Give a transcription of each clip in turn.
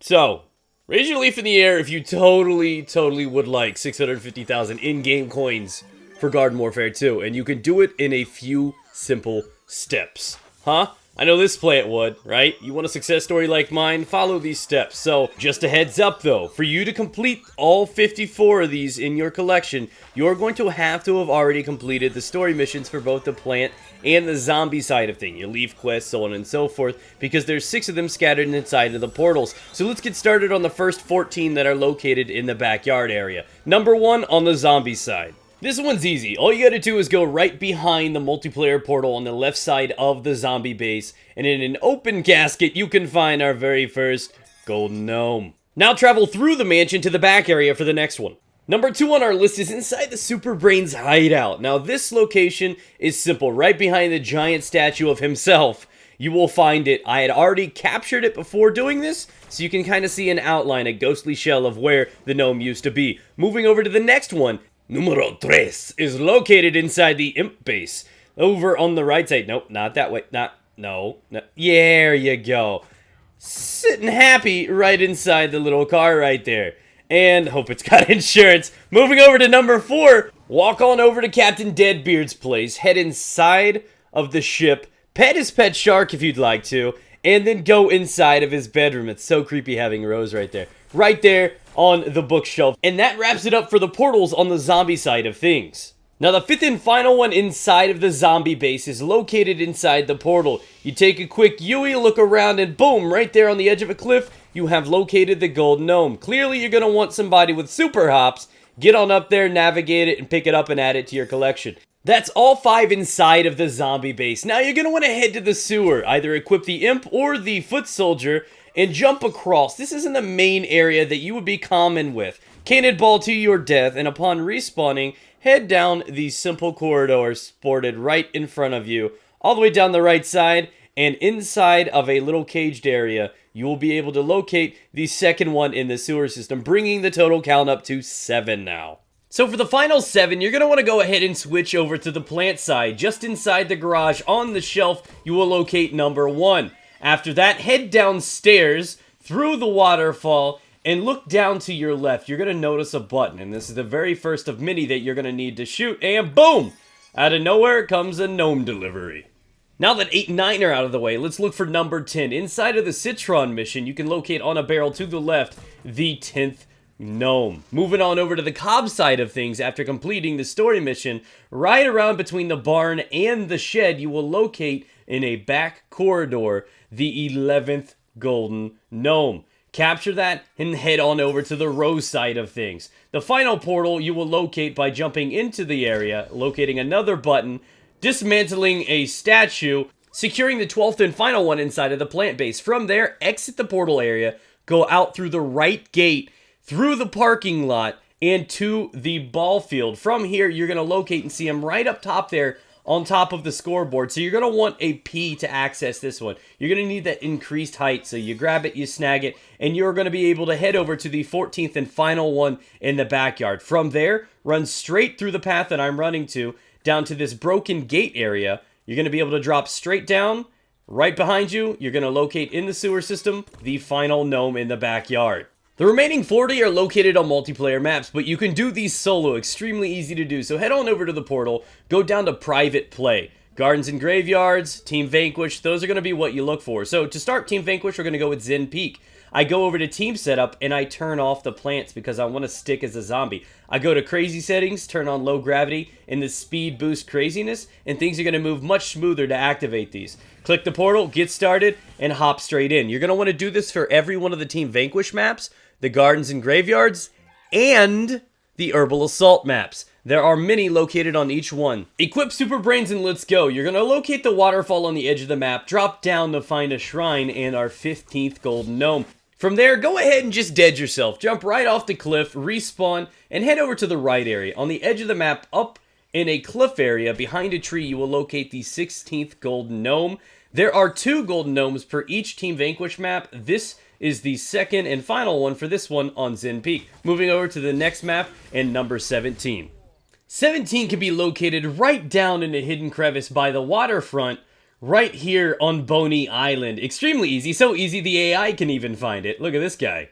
So, raise your leaf in the air if you totally would like 650,000 in-game coins for Garden Warfare 2, and you can do it in a few simple steps. Huh? I know this plant would, right? You want a success story like mine? Follow these steps. So, just a heads up though, for you to complete all 54 of these in your collection, you're going to have already completed the story missions for both the plant and the zombie side of things, your leaf quests, so on and so forth, because there's 6 of them scattered inside of the portals. So let's get started on the first 14 that are located in the backyard area. Number 1 on the zombie side. This one's easy. All you gotta do is go right behind the multiplayer portal on the left side of the zombie base, and in an open casket you can find our very first golden gnome. Now travel through the mansion to the back area for the next one. Number 2 on our list is inside the Super Brain's hideout. Now this location is simple, right behind the giant statue of himself. You will find it. I had already captured it before doing this, so you can kind of see an outline, a ghostly shell of where the gnome used to be. Moving over to the next one. Numero 3 is located inside the imp base. Over on the right side. Nope, not that way. No. There you go. Sitting happy right inside the little car right there. And hope it's got insurance. Moving over to number 4. Walk on over to Captain Deadbeard's place. Head inside of the ship. Pet his pet shark if you'd like to. And then go inside of his bedroom. It's so creepy having Rose right there. Right there on the bookshelf. And that wraps it up for the portals on the zombie side of things. Now the 5th and final one inside of the zombie base is located inside the portal. You take a quick Yui, look around, and boom, right there on the edge of a cliff, you have located the golden gnome. Clearly you're going to want somebody with super hops. Get on up there, navigate it, and pick it up and add it to your collection. That's all 5 inside of the zombie base. Now you're going to want to head to the sewer. Either equip the imp or the foot soldier and jump across. This isn't the main area that you would be common with. Cannonball to your death, and upon respawning, head down the simple corridor sported right in front of you, all the way down the right side, and inside of a little caged area, you will be able to locate the second one in the sewer system, bringing the total count up to 7 now. So for the final 7, you're going to want to go ahead and switch over to the plant side. Just inside the garage on the shelf, you will locate number 1. After that, head downstairs through the waterfall and look down to your left. You're going to notice a button, and this is the very first of many that you're going to need to shoot, and boom! Out of nowhere comes a gnome delivery. Now that 8 and 9 are out of the way, let's look for number 10. Inside of the Citron mission, you can locate on a barrel to the left the 10th gnome. Moving on over to the Cobb side of things, after completing the story mission, right around between the barn and the shed, you will locate in a back corridor the 11th golden gnome. Capture that and head on over to the Rose side of things. The final portal you will locate by jumping into the area, locating another button, dismantling a statue, securing the 12th and final one inside of the plant base. From there, exit the portal area, go out through the right gate, through the parking lot, and to the ball field. From here, you're going to locate and see him right up top there on top of the scoreboard. So you're going to want a P to access this one. You're going to need that increased height. So you grab it, you snag it, and you're going to be able to head over to the 14th and final one in the backyard. From there, run straight through the path that I'm running to, down to this broken gate area. You're going to be able to drop straight down. Right behind you, you're going to locate in the sewer system the final gnome in the backyard. The remaining 40 are located on multiplayer maps, but you can do these solo, extremely easy to do. So head on over to the portal, go down to private play. Gardens and Graveyards, Team Vanquish, those are going to be what you look for. So to start Team Vanquish, we're going to go with Zen Peak. I go over to Team Setup, and I turn off the plants because I want to stick as a zombie. I go to Crazy Settings, turn on Low Gravity, and the Speed Boost Craziness, and things are going to move much smoother to activate these. Click the portal, get started, and hop straight in. You're going to want to do this for every one of the Team Vanquish maps, the Gardens and Graveyards, and the Herbal Assault maps. There are many located on each one. Equip Super Brains and let's go. You're going to locate the waterfall on the edge of the map, drop down to find a shrine and our 15th golden gnome. From there, go ahead and just dead yourself. Jump right off the cliff, respawn, and head over to the right area. On the edge of the map, up in a cliff area behind a tree, you will locate the 16th golden gnome. There are 2 golden gnomes per each Team Vanquish map. This is the second and final one for this one on Zen Peak. Moving over to the next map and number 17. 17 can be located right down in a hidden crevice by the waterfront, right here on Boney Island. Extremely easy, so easy the AI can even find it. Look at this guy.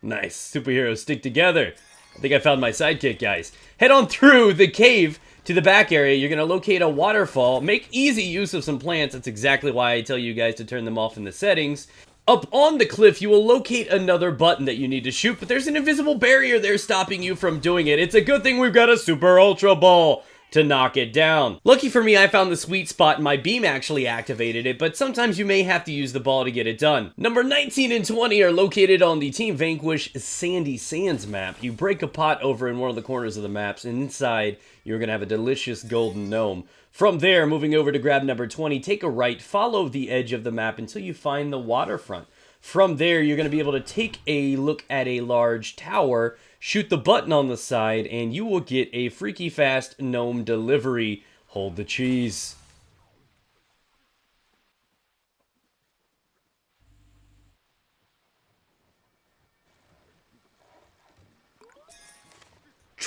Nice, superheroes stick together. I think I found my sidekick, guys. Head on through the cave to the back area. You're going to locate a waterfall. Make easy use of some plants. That's exactly why I tell you guys to turn them off in the settings. Up on the cliff, you will locate another button that you need to shoot, but there's an invisible barrier there stopping you from doing it. It's a good thing we've got a super ultra ball to knock it down. Lucky for me, I found the sweet spot and my beam actually activated it, but sometimes you may have to use the ball to get it done. Number 19 and 20 are located on the Team Vanquish Sandy Sands map. You break a pot over in one of the corners of the maps, and inside, you're going to have a delicious golden gnome. From there, moving over to grab number 20, take a right, follow the edge of the map until you find the waterfront. From there, you're going to be able to take a look at a large tower, shoot the button on the side, and you will get a freaky fast gnome delivery. Hold the cheese.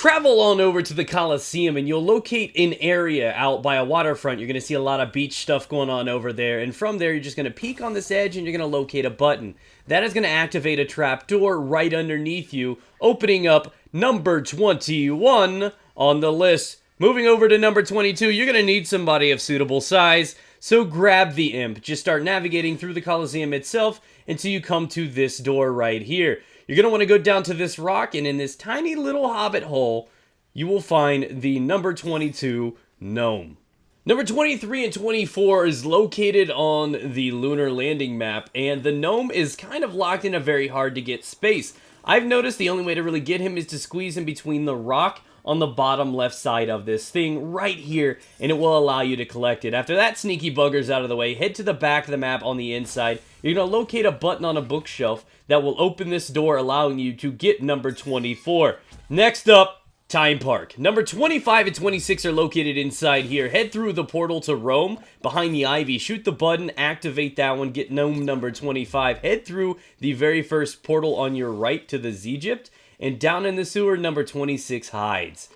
Travel on over to the Colizeum and you'll locate an area out by a waterfront. You're going to see a lot of beach stuff going on over there. And from there, you're just going to peek on this edge and you're going to locate a button. That is going to activate a trapdoor right underneath you, opening up number 21 on the list. Moving over to number 22, you're going to need somebody of suitable size. So grab the imp. Just start navigating through the Colizeum itself until you come to this door right here. You're going to want to go down to this rock, and in this tiny little hobbit hole, you will find the number 22 gnome. Number 23 and 24 is located on the Lunar Landing map, and the gnome is kind of locked in a very hard to get space. I've noticed the only way to really get him is to squeeze in between the rock on the bottom left side of this thing right here, and it will allow you to collect it. After that sneaky bugger's out of the way, head to the back of the map on the inside. You're going to locate a button on a bookshelf that will open this door, allowing you to get number 24. Next up, Time Park. Number 25 and 26 are located inside here. Head through the portal to Rome, behind the ivy. Shoot the button, activate that one, get gnome number 25. Head through the very first portal on your right to the Egypt, and down in the sewer, number 26 hides.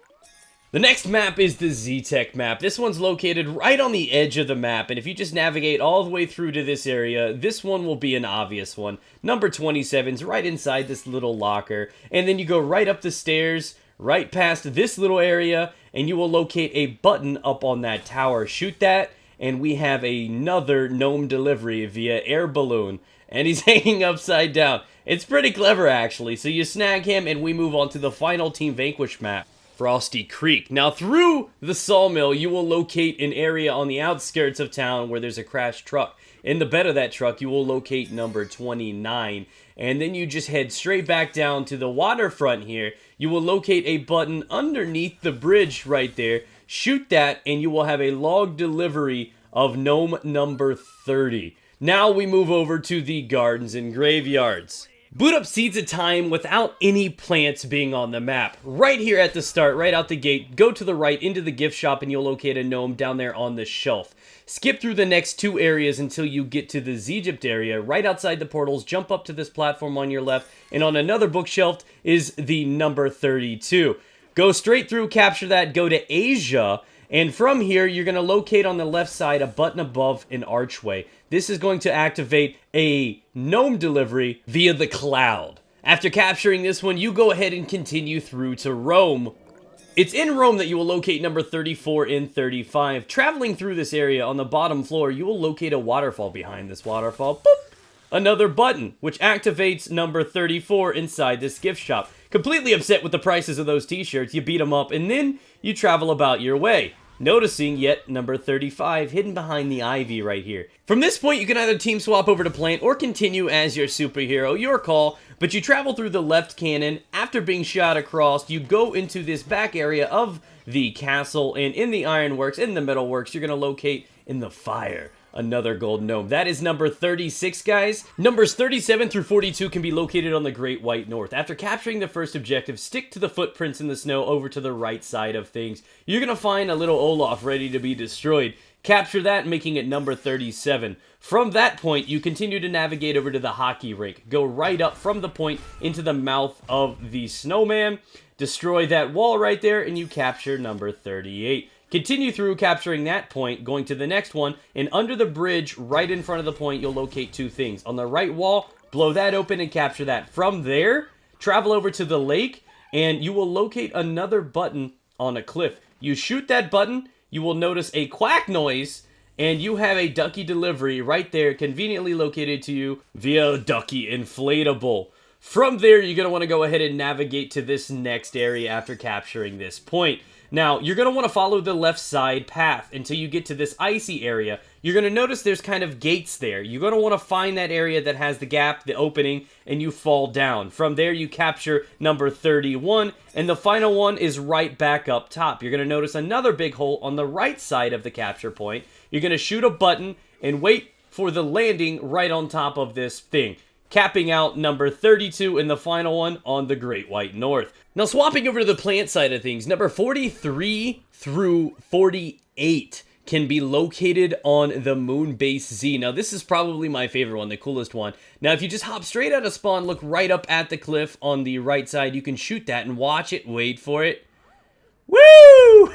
The next map is the Z-Tech map. This one's located right on the edge of the map, and if you just navigate all the way through to this area, this one will be an obvious one. Number 27's right inside this little locker, and then you go right up the stairs, right past this little area, and you will locate a button up on that tower. Shoot that, and we have another gnome delivery via air balloon, and he's hanging upside down. It's pretty clever, actually. So you snag him, and we move on to the final Team Vanquish map, Frosty Creek. Now, through the sawmill, you will locate an area on the outskirts of town where there's a crashed truck. In the bed of that truck, you will locate number 29. And then you just head straight back down to the waterfront here. You will locate a button underneath the bridge right there. Shoot that, and you will have a log delivery of gnome number 30. Now we move over to the gardens and graveyards. Boot up Seeds of Time without any plants being on the map. Right here at the start, right out the gate, go to the right into the gift shop and you'll locate a gnome down there on the shelf. Skip through the next two areas until you get to the Egypt area. Right outside the portals, jump up to this platform on your left, and on another bookshelf is the number 32. Go straight through, capture that, go to Asia, and from here, you're going to locate on the left side a button above an archway. This is going to activate a gnome delivery via the cloud. After capturing this one, you go ahead and continue through to Rome. It's in Rome that you will locate number 34 and 35. Traveling through this area on the bottom floor, you will locate a waterfall. Behind this waterfall, boop, another button, which activates number 34 inside this gift shop. Completely upset with the prices of those t-shirts, you beat them up, and then you travel about your way, noticing yet number 35 hidden behind the ivy right here. From this point, you can either team swap over to plant or continue as your superhero, your call, but you travel through the left cannon. After being shot across, you go into this back area of the castle, and in the ironworks, in the metalworks, you're going to locate in the fire another gold gnome. That is number 36, guys. Numbers 37 through 42 can be located on the Great White North. After capturing the first objective, stick to the footprints in the snow over to the right side of things. You're going to find a little Olaf ready to be destroyed. Capture that, making it number 37. From that point, you continue to navigate over to the hockey rink. Go right up from the point into the mouth of the snowman. Destroy that wall right there, and you capture number 38. Continue through, capturing that point, going to the next one, and under the bridge, right in front of the point, you'll locate two things. On the right wall, blow that open and capture that. From there, travel over to the lake, and you will locate another button on a cliff. You shoot that button, you will notice a quack noise, and you have a ducky delivery right there, conveniently located to you via ducky inflatable. From there, you're going to want to go ahead and navigate to this next area after capturing this point. Now, you're going to want to follow the left side path until you get to this icy area. You're going to notice there's kind of gates there. You're going to want to find that area that has the gap, the opening, and you fall down. From there, you capture number 31, and the final one is right back up top. You're going to notice another big hole on the right side of the capture point. You're going to shoot a button and wait for the landing right on top of this thing, capping out number 32 and the final one on the Great White North. Now, swapping over to the plant side of things, number 43 through 48 can be located on the Moonbase Z. Now, this is probably my favorite one, the coolest one. Now, if you just hop straight out of spawn, look right up at the cliff on the right side, you can shoot that and watch it, wait for it. Woo!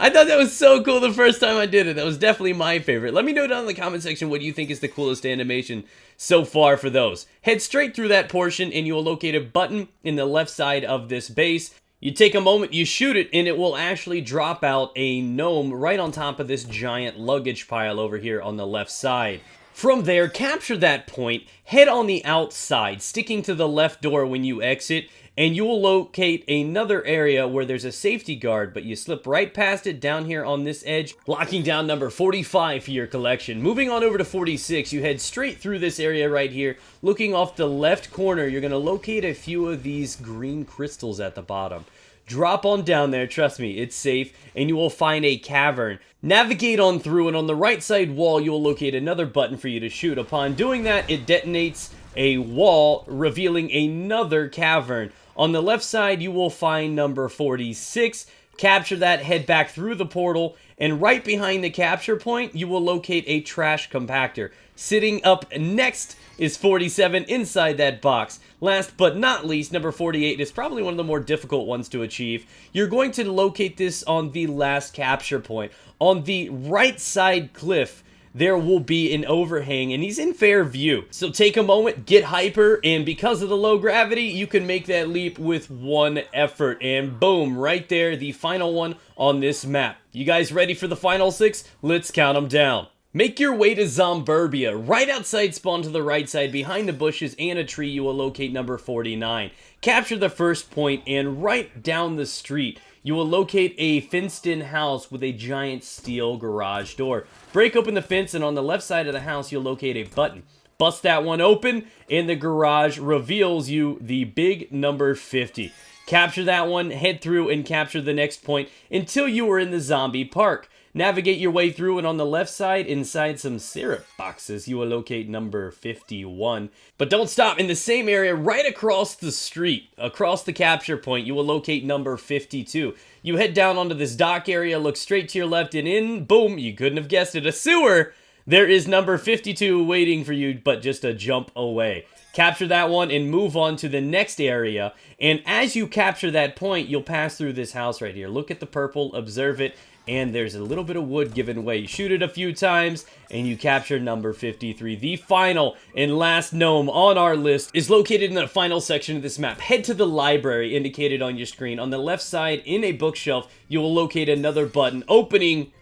I thought that was so cool the first time I did it. That was definitely my favorite. Let me know down in the comment section what you think is the coolest animation so far for those. Head straight through that portion and you will locate a button in the left side of this base. You take a moment, you shoot it, and it will actually drop out a gnome right on top of this giant luggage pile over here on the left side. From there, capture that point, head on the outside, sticking to the left door when you exit, and you will locate another area where there's a safety guard, but you slip right past it down here on this edge, locking down number 45 for your collection. Moving on over to 46, you head straight through this area right here. Looking off the left corner, you're going to locate a few of these green crystals at the bottom. Drop on down there, trust me, it's safe, and you will find a cavern. Navigate on through, and on the right side wall, you will locate another button for you to shoot. Upon doing that, it detonates a wall, revealing another cavern. On the left side, you will find number 46. Capture that, head back through the portal, and right behind the capture point, you will locate a trash compactor. Sitting up next is 47 inside that box. Last but not least, number 48 is probably one of the more difficult ones to achieve. You're going to locate this on the last capture point. On the right side cliff, there will be an overhang, and he's in fair view. So take a moment, get hyper, and because of the low gravity, you can make that leap with one effort. And boom, right there, the final one on this map. You guys ready for the final 6? Let's count them down. Make your way to Zomburbia. Right outside spawn to the right side, behind the bushes and a tree, you will locate number 49. Capture the first point, and right down the street, you will locate a fenced-in house with a giant steel garage door. Break open the fence, and on the left side of the house, you'll locate a button. Bust that one open, and the garage reveals you the big number 50. Capture that one, head through, and capture the next point until you are in the zombie park. Navigate your way through, and on the left side, inside some syrup boxes, you will locate number 51. But don't stop. In the same area, right across the street, across the capture point, you will locate number 52. You head down onto this dock area, look straight to your left, and in, boom, you couldn't have guessed it, a sewer. There is number 52 waiting for you, but just a jump away. Capture that one and move on to the next area. And as you capture that point, you'll pass through this house right here. Look at the purple, observe it, and there's a little bit of wood given away. You shoot it a few times, and you capture number 53. The final and last gnome on our list is located in the final section of this map. Head to the library indicated on your screen. On the left side, in a bookshelf, you will locate another button, opening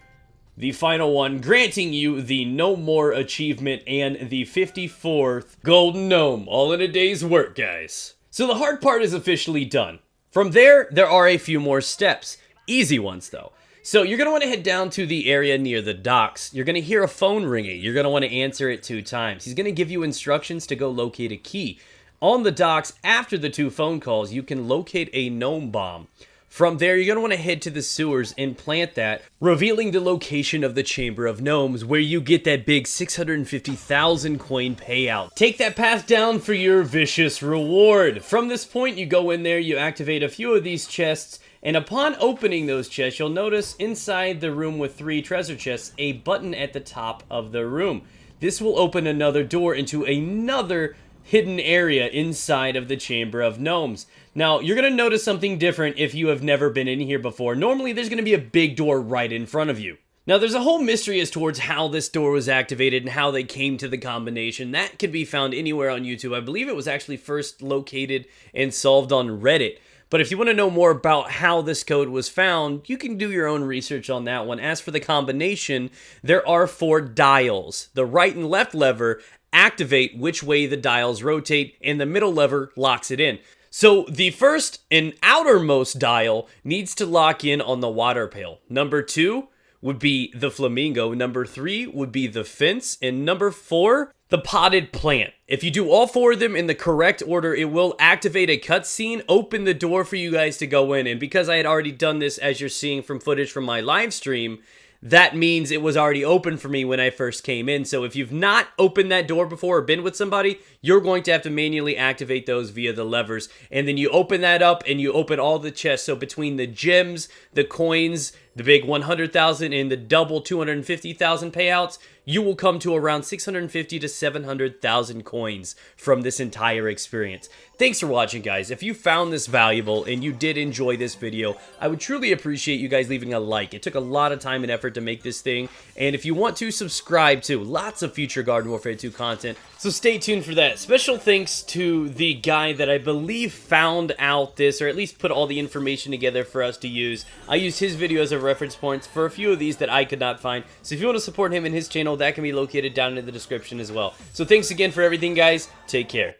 the final one, granting you the No More achievement and the 54th Golden Gnome. All in a day's work, guys. So the hard part is officially done. From there are a few more steps. Easy ones, though. So you're going to want to head down to the area near the docks. You're going to hear a phone ringing. You're going to want to answer it 2 times. He's going to give you instructions to go locate a key. On the docks, after the 2 phone calls, you can locate a gnome bomb. From there, you're going to want to head to the sewers and plant that, revealing the location of the Chamber of Gnomes, where you get that big 650,000 coin payout. Take that path down for your vicious reward. From this point, you go in there, you activate a few of these chests, and upon opening those chests, you'll notice inside the room with 3 treasure chests, a button at the top of the room. This will open another door into another hidden area inside of the Chamber of Gnomes. Now, you're going to notice something different if you have never been in here before. Normally, there's going to be a big door right in front of you. Now, there's a whole mystery as towards how this door was activated and how they came to the combination. That can be found anywhere on YouTube. I believe it was actually first located and solved on Reddit. But if you want to know more about how this code was found, you can do your own research on that one. As for the combination, there are 4 dials. The right and left lever activate which way the dials rotate, and the middle lever locks it in. So the first and outermost dial needs to lock in on the water pail. Number 2 would be the flamingo. Number 3 would be the fence. And number 4, the potted plant. If you do all 4 of them in the correct order, it will activate a cutscene, open the door for you guys to go in. And because I had already done this, as you're seeing from footage from my live stream, that means it was already open for me when I first came in. So if you've not opened that door before or been with somebody, you're going to have to manually activate those via the levers. And then you open that up and you open all the chests. So between the gems, the coins, the big 100,000 and the double 250,000 payouts, you will come to around 650 to 700,000 coins from this entire experience. Thanks for watching, guys. If you found this valuable and you did enjoy this video, I would truly appreciate you guys leaving a like. It took a lot of time and effort to make this thing. And if you want to, subscribe to lots of future Garden Warfare 2 content. So stay tuned for that. Special thanks to the guy that I believe found out this, or at least put all the information together for us to use. I used his video as a reference points for a few of these that I could not find. So if you want to support him and his channel, that can be located down in the description as well. So thanks again for everything, guys. Take care.